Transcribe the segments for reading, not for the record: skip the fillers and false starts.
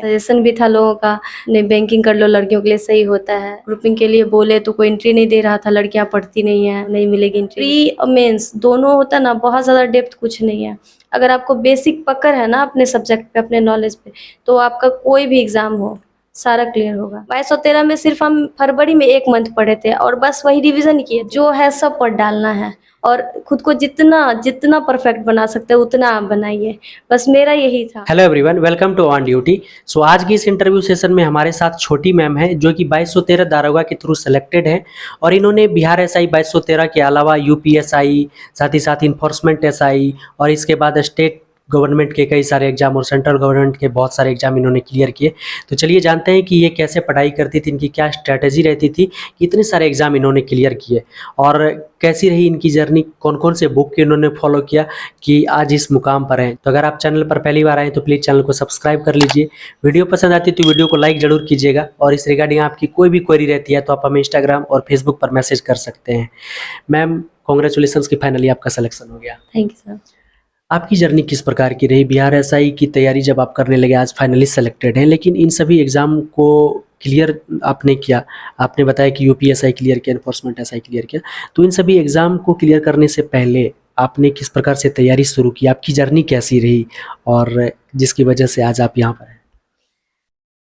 Suggestion भी था लोगों का, नहीं बैंकिंग कर लो, लड़कियों के लिए सही होता है। ग्रुपिंग के लिए बोले तो कोई एंट्री नहीं दे रहा था, लड़कियां पढ़ती नहीं है, नहीं मिलेगी एंट्री। प्री और मेंस दोनों होता ना, बहुत ज़्यादा डेप्थ कुछ नहीं है। अगर आपको बेसिक पकड़ है ना अपने सब्जेक्ट पे, अपने नॉलेज पे, तो आपका कोई भी एग्जाम हो सारा क्लियर होगा। 2213 में सिर्फ हम फरवरी में 1 मंथ पढ़े थे और बस वही रिवीजन किए, जो है सब पढ़ डालना है और खुद को जितना जितना परफेक्ट बना सकते हैं उतना आप बनाइए, बस मेरा यही था। Hello everyone, welcome to on duty. So आज की इस इंटरव्यू सेशन में हमारे साथ छोटी मैम है जो कि 2213 दारोगा के थ्रू सेलेक्टेड है और इन्होंने बिहार एसआई 2213 के अलावा यूपीएसआई, साथ ही साथ इन्फोर्समेंट एसआई और इसके बाद स्टेट गवर्नमेंट के कई सारे एग्जाम और सेंट्रल गवर्नमेंट के बहुत सारे एग्जाम इन्होंने क्लियर किए। तो चलिए जानते हैं कि ये कैसे पढ़ाई करती थी, इनकी क्या स्ट्रैटेजी रहती थी कि इतने सारे एग्जाम इन्होंने क्लियर किए और कैसी रही इनकी जर्नी, कौन कौन से बुक इन्होंने फॉलो किया कि आज इस मुकाम पर हैं। तो अगर आप चैनल पर पहली बार आए तो प्लीज़ चैनल को सब्सक्राइब कर लीजिए। वीडियो पसंद आती है तो वीडियो को लाइक जरूर कीजिएगा और इस रिगार्डिंग आपकी कोई भी क्वेरी रहती है तो आप हमें इंस्टाग्राम और फेसबुक पर मैसेज कर सकते हैं। मैम कॉन्ग्रेचुलेसन्स कि फाइनली आपका सिलेक्शन हो गया। Thank you sir. आपकी जर्नी किस प्रकार की रही? बिहार एसआई की तैयारी जब आप करने लगे, आज फाइनली सेलेक्टेड हैं, लेकिन इन सभी एग्ज़ाम को क्लियर आपने किया। आपने बताया कि यूपीएसआई क्लियर किया, एनफोर्समेंट एसआई क्लियर किया। तो इन सभी एग्ज़ाम को क्लियर करने से पहले आपने किस प्रकार से तैयारी शुरू की? आपकी जर्नी कैसी रही और जिसकी वजह से आज आप यहाँ पर हैं?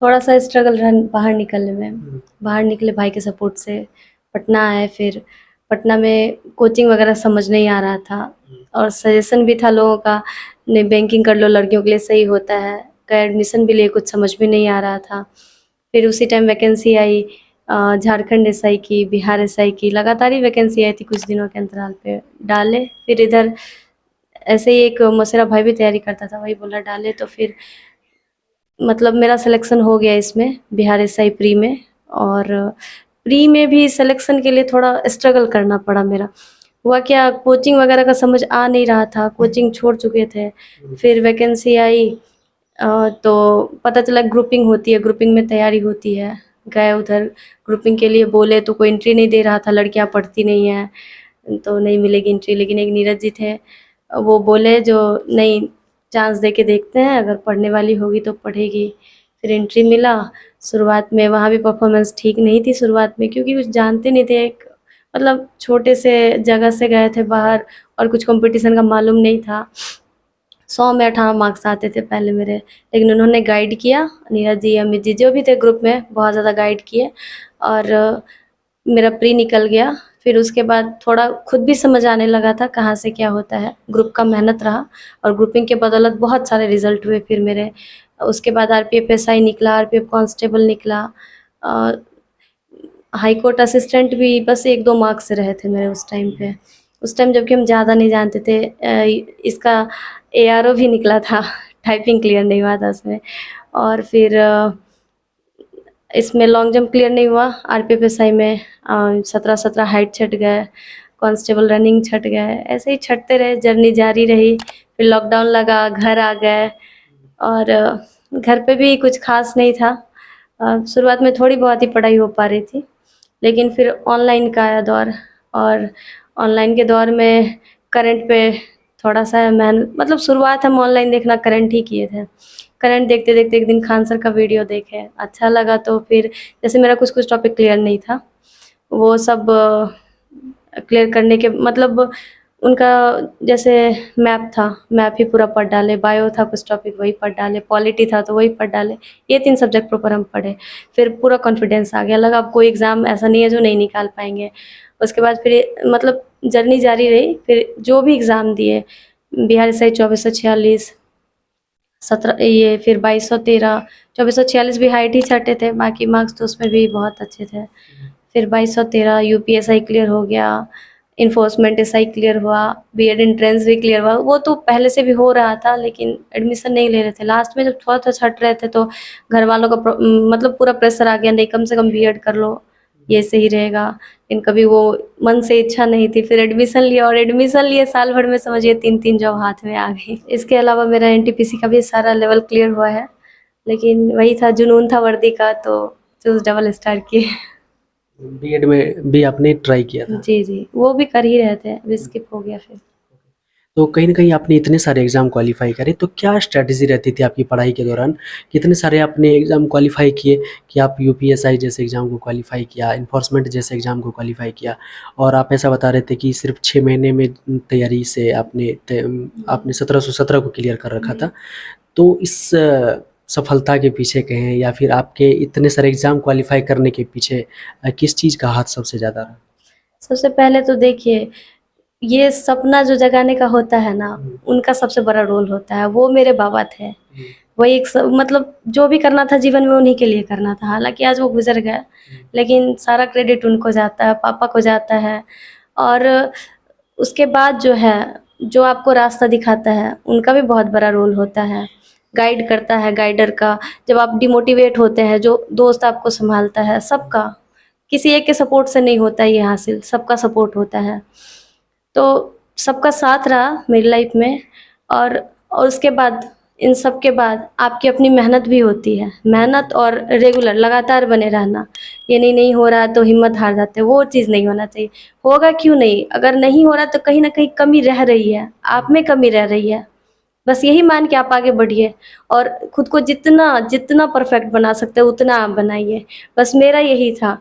थोड़ा सा स्ट्रगल रहा बाहर निकलने में। बाहर निकले भाई के सपोर्ट से, पटना आए, फिर पटना में कोचिंग वगैरह समझ नहीं आ रहा था और सजेशन भी था लोगों का, नहीं बैंकिंग कर लो, लड़कियों के लिए सही होता है। का एडमिशन भी लिए कुछ समझ में नहीं आ रहा था। फिर उसी टाइम वैकेंसी आई झारखंड एसआई की, बिहार एसआई की, लगातार ही वैकेंसी आई थी कुछ दिनों के अंतराल पे। डाले, फिर इधर ऐसे ही एक मौसेरा भाई भी तैयारी करता था, वही बोला डाले, तो फिर मतलब मेरा सिलेक्शन हो गया इसमें, बिहार एसआई प्री में। और प्री में भी सिलेक्शन के लिए थोड़ा स्ट्रगल करना पड़ा मेरा। हुआ क्या, कोचिंग वगैरह का समझ आ नहीं रहा था, कोचिंग छोड़ चुके थे। फिर वैकेंसी आई तो पता चला ग्रुपिंग होती है, ग्रुपिंग में तैयारी होती है। गए उधर, ग्रुपिंग के लिए बोले तो कोई एंट्री नहीं दे रहा था, लड़कियां पढ़ती नहीं हैं तो नहीं मिलेगी एंट्री। लेकिन एक नीरज जी थे, वो बोले जो नहीं, चांस दे के देखते हैं, अगर पढ़ने वाली होगी तो पढ़ेगी। फिर एंट्री मिला। शुरुआत में वहाँ भी परफॉर्मेंस ठीक नहीं थी शुरुआत में, क्योंकि कुछ जानते नहीं थे। एक मतलब छोटे से जगह से गए थे बाहर और कुछ कंपटीशन का मालूम नहीं था। 100 में 18 मार्क्स आते थे पहले मेरे, लेकिन उन्होंने गाइड किया, नीरज जी, अमित जी, जो भी थे ग्रुप में, बहुत ज़्यादा गाइड किए और मेरा प्री निकल गया। फिर उसके बाद थोड़ा खुद भी समझ आने लगा था कहाँ से क्या होता है। ग्रुप का मेहनत रहा और ग्रुपिंग के बदौलत बहुत सारे रिजल्ट हुए फिर मेरे। उसके बाद आरपीएफ एसआई निकला, आरपीएफ कांस्टेबल निकला, हाई कोर्ट असिस्टेंट भी बस 1-2 मार्क्स से रहे थे मेरे उस टाइम पे। उस टाइम जबकि हम ज़्यादा नहीं जानते थे। इसका एआरओ भी निकला था टाइपिंग क्लियर नहीं हुआ था उसमें। और फिर इसमें लॉन्ग जंप क्लियर नहीं हुआ, आरपीएफ एसआई में 17-17 हाइट छट गए, कांस्टेबल रनिंग छट गए, ऐसे ही छटते रहे, जर्नी जारी रही। फिर लॉकडाउन लगा, घर आ गए और घर पे भी कुछ खास नहीं था। शुरुआत में थोड़ी बहुत ही पढ़ाई हो पा रही थी, लेकिन फिर ऑनलाइन का आया दौर और ऑनलाइन के दौर में करंट पे थोड़ा सा मतलब शुरुआत हम ऑनलाइन देखना करंट ही किए थे। करंट देखते देखते एक दिन खान सर का वीडियो देखे, अच्छा लगा, तो फिर जैसे मेरा कुछ कुछ टॉपिक क्लियर नहीं था, वो सब क्लियर करने के मतलब उनका जैसे मैप था, मैप ही पूरा पढ़ डाले, बायो था कुछ टॉपिक वही पढ़ डाले, पॉलिटी था तो वही पढ़ डाले। ये 3 सब्जेक्ट प्रॉपर हम पढ़े, फिर पूरा कॉन्फिडेंस आ गया, लगा अब कोई एग्ज़ाम ऐसा नहीं है जो नहीं निकाल पाएंगे। उसके बाद फिर मतलब जर्नी जारी रही। फिर जो भी एग्ज़ाम दिए, बिहार एसआई 2446, 17 ये फिर 2213, 2446 भी हाइट ही छटे थे, बाकी मार्क्स तो उसमें भी बहुत अच्छे थे। फिर 2213 यूपीएसआई क्लियर हो गया, इन्फोर्समेंट एसआई क्लियर हुआ, बीएड एंट्रेंस भी क्लियर हुआ। वो तो पहले से भी हो रहा था, लेकिन एडमिशन नहीं ले रहे थे। लास्ट में जब थोड़ा थोड़ा छट रहे थे तो घर वालों का मतलब पूरा प्रेशर आ गया, नहीं कम से कम बीएड कर लो, ये सही रहेगा। लेकिन कभी वो मन से इच्छा नहीं थी। फिर एडमिशन लिया और एडमिशन लिए साल भर में समझिए 3-3 जॉब हाथ में आ गई। इसके अलावा मेरा एनटीपीसी का भी सारा लेवल क्लियर हुआ है, लेकिन वही था, जुनून था वर्दी का, तो चूज डबल स्टार किए। बीएड में भी आपने ट्राई किया था? जी जी, वो भी कर ही रहे थे, अभी स्किप हो गया फिर। तो कहीं न कहीं आपने इतने सारे एग्ज़ाम क्वालीफ़ाई करे, तो क्या स्ट्रैटेजी रहती थी आपकी पढ़ाई के दौरान? कितने सारे आपने एग्ज़ाम क्वालीफ़ाई किए कि आप यूपीएसआई जैसे एग्ज़ाम को क्वालीफ़ाई किया, एनफोर्समेंट जैसे एग्ज़ाम को क्वालीफ़ाई किया और आप ऐसा बता रहे थे कि सिर्फ़ 6 महीने में तैयारी से आपने 1717 को क्लियर कर रखा था। तो इस सफलता के पीछे कहें या फिर आपके इतने सारे एग्ज़ाम क्वालीफ़ाई करने के पीछे किस चीज़ का हाथ सबसे ज़्यादा रहा? सबसे पहले तो देखिए, ये सपना जो जगाने का होता है ना, उनका सबसे बड़ा रोल होता है, वो मेरे बाबा थे। वही एक मतलब जो भी करना था जीवन में उन्हीं के लिए करना था। हालाँकि आज वो गुज़र गए, लेकिन सारा क्रेडिट उनको जाता है, पापा को जाता है। और उसके बाद जो है, जो आपको रास्ता दिखाता है, उनका भी बहुत बड़ा रोल होता है। गाइड करता है, गाइडर का। जब आप डिमोटिवेट होते हैं, जो दोस्त आपको सँभालता है, सबका। किसी एक के सपोर्ट से नहीं होता ये हासिल, सबका सपोर्ट होता है। तो सबका साथ रहा मेरी लाइफ़ में। और उसके बाद, इन सब के बाद आपकी अपनी मेहनत भी होती है। मेहनत और रेगुलर लगातार बने रहना। ये नहीं हो रहा तो हिम्मत हार जाते हैं, वो चीज़ नहीं होना चाहिए। होगा क्यों नहीं? अगर नहीं हो रहा तो कहीं न कहीं कमी रह रही है, आप में कमी रह रही है। बस यही मान के आप आगे बढ़िए और खुद को जितना परफ़ेक्ट बना सकते हो उतना आप बनाइए। बस मेरा यही था।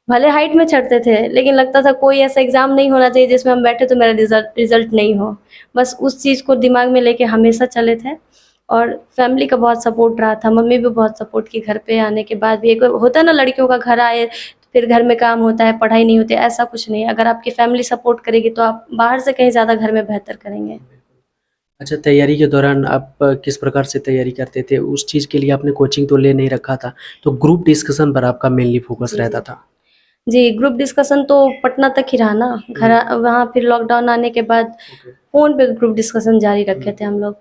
भले हाइट में चढ़ते थे, लेकिन लगता था कोई ऐसा एग्ज़ाम नहीं होना चाहिए जिसमें हम बैठे तो मेरा रिज़ल्ट नहीं हो। बस उस चीज़ को दिमाग में लेके हमेशा चले थे। और फैमिली का बहुत सपोर्ट रहा था, मम्मी भी बहुत सपोर्ट की। घर पे आने के बाद भी एक होता है ना, लड़कियों का घर आए, फिर घर में काम होता है, पढ़ाई नहीं होती है, ऐसा कुछ नहीं है। अगर आपकी फैमिली सपोर्ट करेगी तो आप बाहर से कहीं ज़्यादा घर में बेहतर करेंगे। अच्छा, तैयारी के दौरान आप किस प्रकार से तैयारी करते थे? उस चीज़ के लिए आपने कोचिंग तो ले नहीं रखा था, तो ग्रुप डिस्कशन पर आपका मेनली फ़ोकस जी, रहता जी। था। जी, ग्रुप डिस्कशन तो पटना तक ही रहा ना। वहाँ फिर लॉकडाउन आने के बाद ओके। फ़ोन पे ग्रुप डिस्कशन जारी रखे थे हम लोग।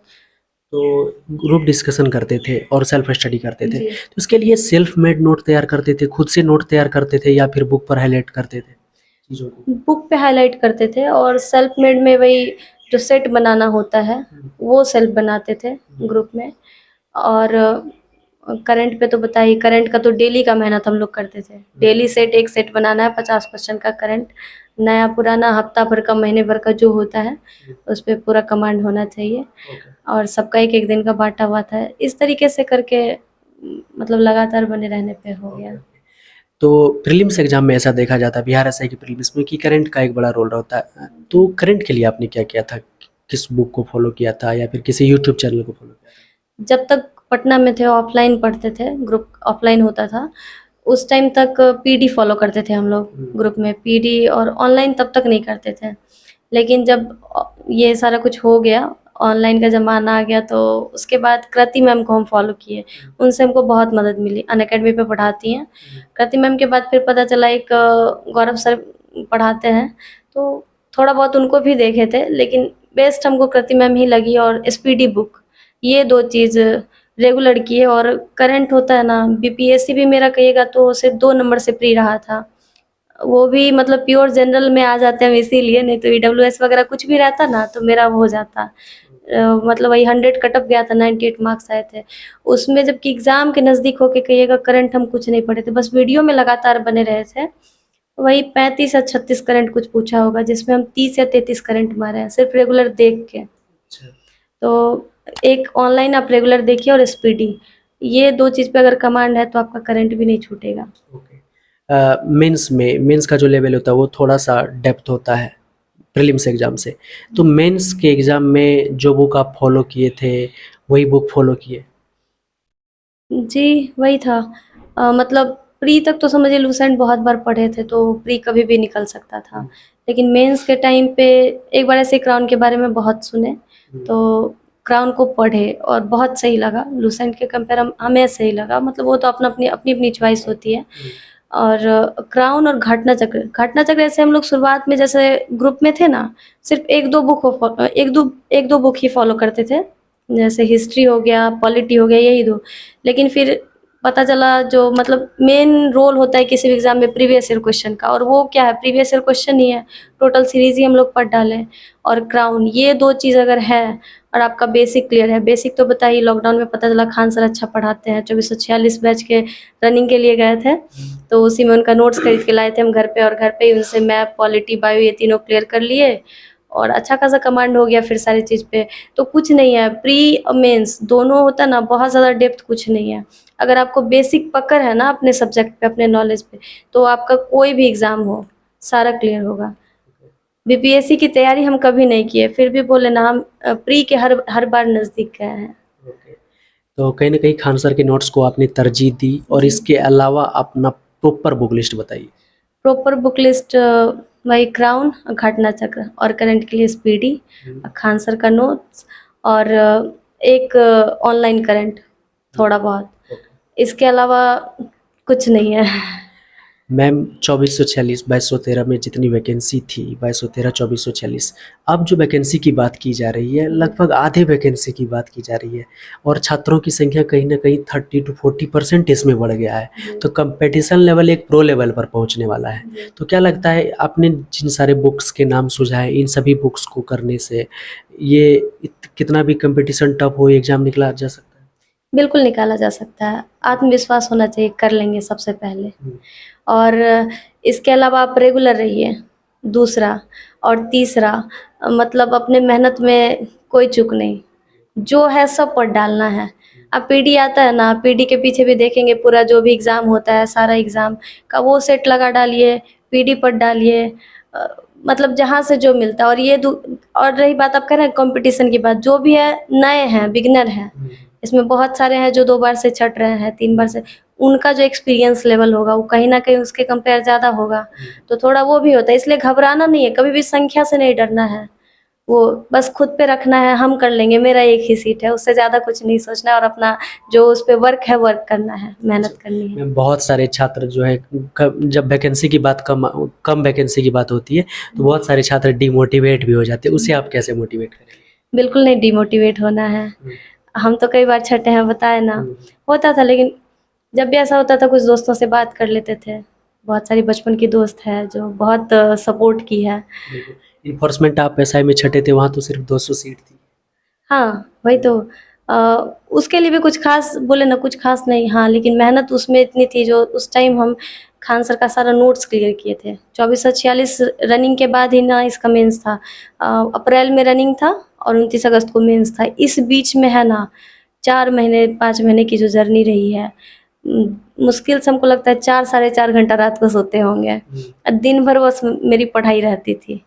तो ग्रुप डिस्कशन करते थे और सेल्फ स्टडी करते थे। जी। तो इसके लिए सेल्फ मेड नोट तैयार करते थे, खुद से नोट तैयार करते थे या फिर बुक पर हाइलाइट करते थे चीज़ों को? बुक पे हाइलाइट करते थे और सेल्फ मेड में वही जो सेट बनाना होता है, वो सेल्फ बनाते थे ग्रुप में। और करंट पे तो बताइए, करंट का तो डेली का मेहनत हम लोग करते थे। डेली सेट, एक सेट बनाना है 50 क्वेश्चन का करंट। नया पुराना हफ्ता भर का, महीने भर का जो होता है, उस पे पूरा कमांड होना चाहिए। और सबका एक-एक दिन का बाँटा हुआ था। इस तरीके से करके मतलब लगातार बने रहने पे हो गया। तो प्रीलिम्स एग्ज़ाम में ऐसा देखा जाता है बिहार एसआई की प्रीलिम्स में कि करंट का एक बड़ा रोल रहता है। तो करंट के लिए आपने क्या किया था? किस बुक को फ़ॉलो किया था या फिर किसी यूट्यूब चैनल को फ़ॉलो किया था? जब तक पटना में थे ऑफ़लाइन पढ़ते थे, ग्रुप ऑफ़लाइन होता था, उस टाइम तक पीडी फ़ॉलो करते थे हम लोग ग्रुप में। पीडी और ऑनलाइन तब तक नहीं करते थे। लेकिन जब ये सारा कुछ हो गया, ऑनलाइन का ज़माना आ गया, तो उसके बाद कृति मैम को हम फ़ॉलो किए। उनसे हमको बहुत मदद मिली, अनअकैडमी पे पढ़ाती हैं। कृति मैम के बाद फिर पता चला एक गौरव सर पढ़ाते हैं, तो थोड़ा बहुत उनको भी देखे थे, लेकिन बेस्ट हमको कृति मैम ही लगी। और एसपीडी बुक, ये 2 चीज़ रेगुलर किए। और करंट होता है ना, बीपीएससी भी मेरा कहिएगा तो सिर्फ़ 2 नंबर से प्री रहा था। वो भी मतलब प्योर जनरल में आ जाते हैं हम इसीलिए, नहीं तो ईडब्ल्यूएस वगैरह कुछ भी रहता ना तो मेरा वो हो जाता। मतलब वही 100 कट ऑफ गया था, 98 मार्क्स आए थे। उसमें जबकि एग्ज़ाम के नज़दीक होके कहिएगा करंट हम कुछ नहीं पढ़े थे, बस वीडियो में लगातार बने रहे थे। वही 35 या 36 करंट कुछ पूछा होगा, जिसमें हम 30 या 33 करंट मारे हैं, सिर्फ़ रेगुलर देख के। अच्छा। तो एक ऑनलाइन आप रेगुलर देखिए और स्पीडी, ये 2 चीज़ पे अगर कमांड है तो आपका करंट भी नहीं छूटेगा। ओके। मेंस का जो लेवल होता है वो थोड़ा-सा डेप्थ होता है प्रीलिम्स एग्ज़ाम से। तो मेंस के एग्ज़ाम में जो बुक आप फ़ॉलो किए थे, वही बुक फ़ॉलो किए? जी, वही था। मतलब प्री तक तो समझिए लूसेंट बहुत बार पढ़े थे, तो प्री कभी भी निकल सकता था। लेकिन मेंस के टाइम पे एक बार ऐसे क्राउन के बारे में बहुत सुने, तो क्राउन को पढ़े और बहुत सही लगा। लूसेंट के कंपेयर हमें सही लगा, मतलब वो तो अपनी-अपनी चॉइस होती है। और क्राउन और घटना चक्र ऐसे हम लोग शुरुआत में जैसे ग्रुप में थे ना, सिर्फ़ 1-2 बुक ही फ़ॉलो करते थे। जैसे हिस्ट्री हो गया, पॉलिटी हो गया, यही 2। लेकिन फिर पता चला जो मतलब मेन रोल होता है किसी भी एग्ज़ाम में प्रीवियस ईयर क्वेश्चन का, और वो क्या है, प्रीवियस ईयर क्वेश्चन ही है। टोटल सीरीज़ ही हम लोग पढ़ डालें। और क्राउन, ये 2 चीज़ अगर है और आपका बेसिक क्लियर है, बेसिक तो बताइए, लॉकडाउन में पता चला खान सर अच्छा पढ़ाते हैं। 2446 बैच के रनिंग के लिए गए थे, तो उसी में उनका नोट्स खरीद के लाए थे हम घर पे, और घर पे ही उनसे मैथ, पॉलिटी, बायो ये तीनों क्लियर कर लिए। और अच्छा खासा कमांड हो गया फिर सारी चीज़ पे, तो कुछ नहीं है। प्री और मेंस दोनों होता ना, बहुत ज़्यादा डेप्थ कुछ नहीं है। अगर आपको बेसिक पकड़ है ना अपने सब्जेक्ट पे, अपने नॉलेज पे, तो आपका कोई भी एग्ज़ाम हो सारा क्लियर होगा। बीपीएससी की तैयारी हम कभी नहीं किए, फिर भी बोले ना हम प्री के हर बार नज़दीक गए हैं। तो कहीं न कहीं खान सर के नोट्स को आपने तरजीह दी और जी। इसके अलावा अपना प्रॉपर बुक लिस्ट बताइए। प्रॉपर बुक लिस्ट वही क्राउन, घटना चक्र और करंट के लिए स्पीडी, खान सर का नोट्स और एक ऑनलाइन करंट थोड़ा बहुत। इसके अलावा कुछ नहीं है। मैम 2446 2213 में जितनी वैकेंसी थी 2213 2446, अब जो वैकेंसी की बात की जा रही है लगभग आधे वैकेंसी की बात की जा रही है और छात्रों की संख्या कहीं न कहीं 30 to 40% इसमें बढ़ गया है। तो कंपटीशन लेवल एक प्रो लेवल पर पहुंचने वाला है। तो क्या लगता है आपने जिन सारे बुक्स के नाम सुझाए, इन सभी बुक्स को करने से ये कितना भी कंपटीशन टफ हो एग्ज़ाम निकला जा सकता है? बिल्कुल निकाला जा सकता है। आत्मविश्वास होना चाहिए, कर लेंगे सबसे पहले। और इसके अलावा आप रेगुलर रहिए, दूसरा। और तीसरा मतलब अपने मेहनत में कोई चूक नहीं, जो है सब पढ़ डालना है। अब पीडी आता है ना, पीडी के पीछे भी देखेंगे पूरा जो भी एग्ज़ाम होता है, सारा एग्ज़ाम का वो सेट लगा डालिए, पीडी पढ़ डालिए, मतलब जहाँ से जो मिलता है। और ये और रही बात आप कह रहे हैं कॉम्पिटिशन की बात, जो भी है नए हैं, बिगिनर हैं, इसमें बहुत सारे हैं जो 2 बार से छट रहे हैं, 3 बार से, उनका जो एक्सपीरियंस लेवल होगा वो कहीं न कहीं उसके कंपेयर ज़्यादा होगा, तो थोड़ा वो भी होता है। इसलिए घबराना नहीं है, कभी भी संख्या से नहीं डरना है, वो बस खुद पे रखना है, हम कर लेंगे, मेरा एक ही सीट है, उससे ज़्यादा कुछ नहीं सोचना है और अपना जो उस पे वर्क है, वर्क करना है, मेहनत करनी है। में बहुत सारे छात्र जो है जब वैकेंसी की बात कम वैकेंसी की बात होती है तो बहुत सारे छात्र डिमोटिवेट भी हो जाते हैं, उसे आप कैसे मोटिवेट करेंगे? बिल्कुल नहीं डिमोटिवेट होना है। हम तो कई बार छटे हैं, बताए ना, होता था। लेकिन जब भी ऐसा होता था कुछ दोस्तों से बात कर लेते थे, बहुत सारी बचपन की दोस्त है जो बहुत सपोर्ट की है। इन्फोर्समेंट आप एसआई में छठे थे, वहाँ तो सिर्फ 200 सीट थी। हाँ, वही तो। उसके लिए भी कुछ ख़ास बोले ना, कुछ ख़ास नहीं, हाँ, लेकिन मेहनत उसमें इतनी थी जो उस टाइम हम खान सर का सारा नोट्स क्लियर किए थे। 2446 रनिंग के बाद ही ना इसका मेंस था। अप्रैल में रनिंग था और 29 अगस्त को मेंस था। इस बीच में है ना 4 महीने 5 महीने की जो जर्नी रही है, मुश्किल से हमको लगता है 4 साढ़े 4 घंटा रात को सोते होंगे। दिन भर बस मेरी पढ़ाई रहती थी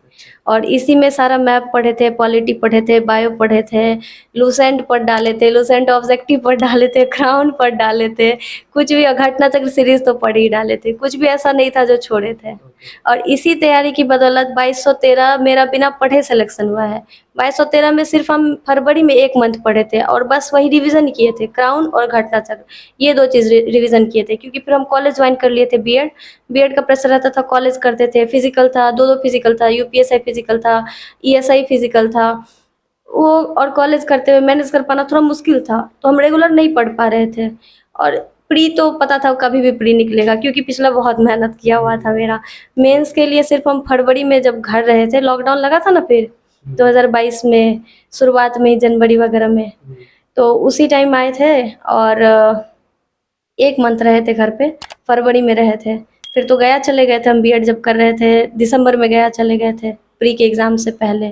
और इसी में सारा मैप पढ़े थे, पॉलिटी पढ़े थे, बायो पढ़े थे, लूसेंट पढ़ डाले थे, लूसेंट ऑब्जेक्टिव पढ़ डाले थे, क्राउन पढ़ डाले थे, कुछ भी घटना चक्र सीरीज तो पढ़ ही डाले थे, कुछ भी ऐसा नहीं था जो छोड़े थे। और इसी तैयारी की बदौलत 2213 मेरा बिना पढ़े सिलेक्शन हुआ है। 2213 में सिर्फ हम फरवरी में 1 मंथ पढ़े थे और बस वही रिवीजन किए थे, क्राउन और घटना चक्र, ये 2 चीज़ रिवीजन किए थे। क्योंकि फिर हम कॉलेज ज्वाइन कर लिए थे, बीएड का प्रेशर रहता था, कॉलेज करते थे, फिजिकल था, 2 फिजिकल था, यूपीएसआई फिजिकल था, ईएसआई फिजिकल था, वो और कॉलेज करते हुए मैनेज कर पाना थोड़ा मुश्किल था, तो हम रेगुलर नहीं पढ़ पा रहे थे। और प्री तो पता था कभी भी प्री निकलेगा, क्योंकि पिछला बहुत मेहनत किया हुआ था मेरा। मेंस के लिए सिर्फ हम फरवरी में जब घर रहे थे, लॉकडाउन लगा था ना फिर 2022 में, शुरुआत में जनवरी वगैरह में, तो उसी टाइम आए थे और 1 मंथ रहे थे घर पे, फरवरी में रहे थे। फिर तो गया चले गए थे, हम बीएड जब कर रहे थे दिसंबर में गया चले गए थे, प्री के एग्ज़ाम से पहले।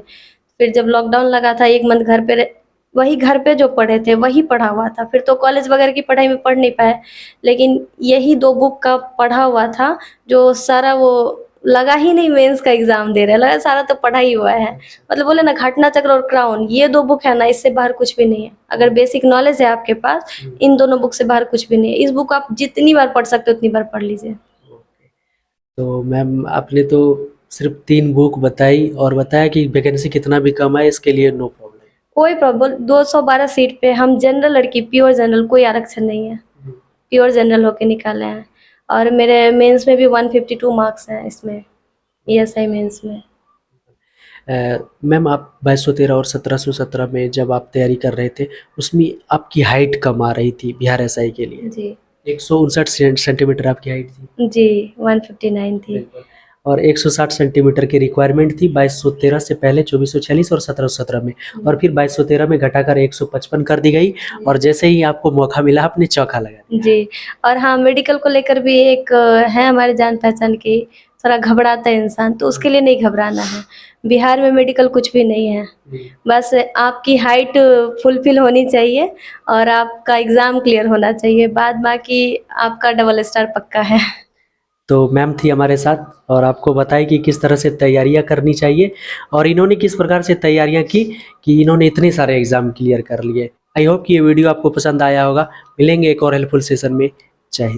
फिर जब लॉकडाउन लगा था 1 मंथ घर पे वही घर पे जो पढ़े थे वही पढ़ा हुआ था। फिर तो कॉलेज वगैरह की पढ़ाई में पढ़ नहीं पाए, लेकिन यही 2 बुक का पढ़ा हुआ था जो सारा वो लगा ही नहीं मेंस का एग्ज़ाम दे रहे हैं, लगा सारा तो पढ़ा ही हुआ है। मतलब बोले ना घटना चक्र और क्राउन, ये 2 बुक है ना, इससे बाहर कुछ भी नहीं है। अगर बेसिक नॉलेज है आपके पास, इन दोनों बुक से बाहर कुछ भी नहीं है। इस बुक आप जितनी बार पढ़ सकते हो उतनी बार पढ़ लीजिए। तो मैम आपने तो सिर्फ 3 बुक बताई और बताया कि वैकेंसी कितना भी कम है इसके लिए नो प्रॉब्लम। कोई प्रॉब्लम, 212 सीट पे हम जनरल लड़की, प्योर जनरल, कोई आरक्षण नहीं है, प्योर जनरल होके निकाले हैं। और मेरे मेंस में भी 152 मार्क्स हैं इसमें, ईएसआई मेंस में। मैम आप 2213 और 1717 में जब आप तैयारी कर रहे थे उसमें आपकी हाइट कम आ रही थी बिहार एसआई के लिए, जी 159 सेंटीमीटर आपकी हाइट थी। जी 159 थी। और 160 सेंटीमीटर की रिक्वायरमेंट थी 2213 से पहले 2446 और 1717 में, और फिर 2213 में घटाकर 155 कर दी गई और जैसे ही आपको मौका मिला आपने चौका लगा दिया। जी, और हाँ, मेडिकल को लेकर भी एक है हमारे जान पहचान की, थोड़ा घबराता है इंसान, तो उसके लिए नहीं घबराना है। बिहार में मेडिकल कुछ भी नहीं है, बस आपकी हाइट फुलफिल होनी चाहिए और आपका एग्ज़ाम क्लियर होना चाहिए, बाद बाकी आपका डबल स्टार पक्का है। तो मैम थी हमारे साथ और आपको बताई कि किस तरह से तैयारियां करनी चाहिए और इन्होंने किस प्रकार से तैयारियां की कि इन्होंने इतने सारे एग्जाम क्लियर कर लिए। आई होप कि ये वीडियो आपको पसंद आया होगा। मिलेंगे एक और हेल्पफुल सेशन में। जय हिंद।